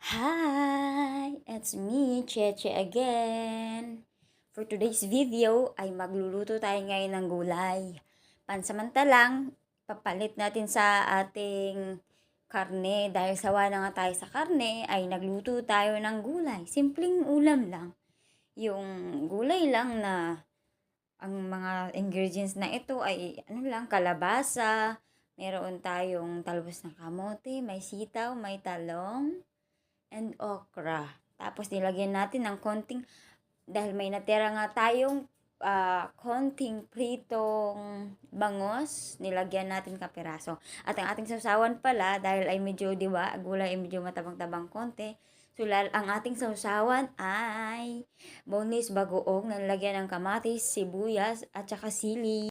Hi! It's me, Cheche again. For today's video ay magluluto tayo ngayon ng gulay. Pansamantalang, papalit natin sa ating karne. Dahil sawa na nga tayo sa karne, ay nagluto tayo ng gulay. Simpleng ulam lang. Yung gulay lang na ang mga ingredients na ito ay kalabasa, meron tayong talbos ng kamote, may sitaw, may talong, and okra. Tapos nilagyan natin ng konting, dahil may natira nga tayong konting pritong bangos, nilagyan natin kapiraso. At ang ating sausawan pala, dahil ay medyo, di ba, gulay ay medyo matabang-tabang konti, so ang ating sausawan ay boneless bagoong na nilagyan ng kamatis, sibuyas, at saka sili.